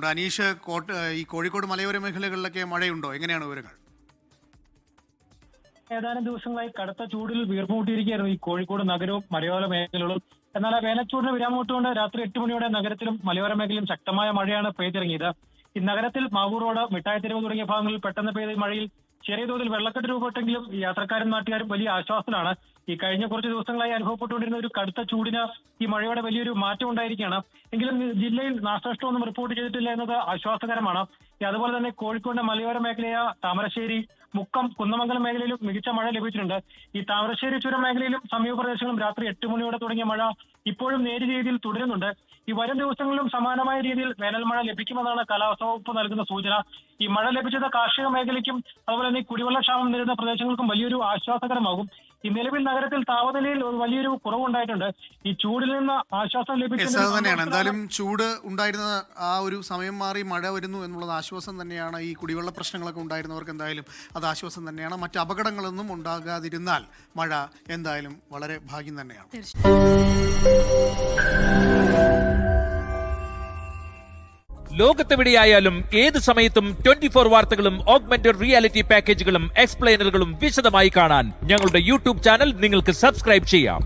ചേരുന്നുണ്ട്. അനീഷ്, ഈ കോഴിക്കോട് മലയോര മേഖലകളിലൊക്കെ മഴയുണ്ടോ? എങ്ങനെയാണ് വിവരങ്ങൾ? ഏതാനും ദിവസങ്ങളായി കടുത്ത ചൂടിൽ വീർപ്പുമുട്ടിയിരിക്കുകയായിരുന്നു ഈ കോഴിക്കോട് നഗരവും മലയോര മേഖലകളും. എന്നാൽ ആ വേനൽച്ചൂടിന് വിരാമമിട്ടുകൊണ്ട് രാത്രി 8 മണിയോടെ നഗരത്തിലും മലയോര മേഖലയിലും ശക്തമായ മഴയാണ് പെയ്തിറങ്ങിയത്. ഈ നഗരത്തിൽ മാവൂർ റോഡ്, മിഠായിത്തെരുവ് തുടങ്ങിയ ഭാഗങ്ങളിൽ പെട്ടെന്ന് പെയ്ത മഴയിൽ ചെറിയ തോതിൽ വെള്ളക്കെട്ട് രൂപപ്പെട്ടെങ്കിലും യാത്രക്കാരും നാട്ടുകാരും വലിയ ആശ്വാസത്തിലാണ്. ഈ കഴിഞ്ഞ കുറച്ച് ദിവസങ്ങളായി അനുഭവപ്പെട്ടുകൊണ്ടിരുന്ന ഒരു കടുത്ത ചൂടിന് ഈ മഴയോടെ വലിയൊരു മാറ്റം ഉണ്ടായിരിക്കുകയാണ്. എങ്കിലും ജില്ലയിൽ നാശനഷ്ടമൊന്നും റിപ്പോർട്ട് ചെയ്തിട്ടില്ല എന്നത് ആശ്വാസകരമാണ്. അതുപോലെ തന്നെ കോഴിക്കോടിന്റെ മലയോര മേഖലയായ താമരശ്ശേരി, മുക്കം, കുന്നമംഗലം മേഖലയിലും മികച്ച മഴ ലഭിച്ചിട്ടുണ്ട്. ഈ താമരശ്ശേരി ചുരം മേഖലയിലും സമീപ പ്രദേശങ്ങളും രാത്രി 8 മണിയോടെ തുടങ്ങിയ മഴ ഇപ്പോഴും നേരിയ രീതിയിൽ തുടരുന്നുണ്ട്. ഈ വരും ദിവസങ്ങളിലും സമാനമായ രീതിയിൽ വേനൽ മഴ ലഭിക്കുമെന്നാണ് കാലാവസ്ഥാ വകുപ്പ് നൽകുന്ന സൂചന. ഈ മഴ ലഭിച്ചത് കാർഷിക മേഖലയ്ക്കും അതുപോലെ തന്നെ കുടിവെള്ളക്ഷാമം നേരിടുന്ന പ്രദേശങ്ങൾക്കും വലിയൊരു ആശ്വാസകരമാകും. ഈ നിലവിൽ നഗരത്തിൽ താപനിലയിൽ വലിയൊരു കുറവുണ്ടായിട്ടുണ്ട്. ഈ ചൂടിൽ നിന്ന് ആശ്വാസം തന്നെയാണ്. എന്തായാലും ചൂട് ഉണ്ടായിരുന്ന ആ ഒരു സമയം മാറി മഴ വരുന്നു എന്നുള്ളത് ആശ്വാസം തന്നെയാണ്. ഈ കുടിവെള്ള പ്രശ്നങ്ങളൊക്കെ ഉണ്ടായിരുന്നവർക്ക് എന്തായാലും അത് ആശ്വാസം തന്നെയാണ്. മറ്റ് അപകടങ്ങളൊന്നും ഉണ്ടാകാതിരുന്നാൽ മഴ എന്തായാലും വളരെ ഭാഗ്യം തന്നെയാണ്. ലോകത്തെവിടെയായാലും ഏത് സമയത്തും 24 വാർത്തകളും ഓഗ്മെന്റഡ് റിയാലിറ്റി പാക്കേജുകളും എക്സ്പ്ലെയിനറുകളും വിശദമായി കാണാൻ ഞങ്ങളുടെ യൂട്യൂബ് ചാനൽ നിങ്ങൾക്ക് സബ്സ്ക്രൈബ് ചെയ്യാം.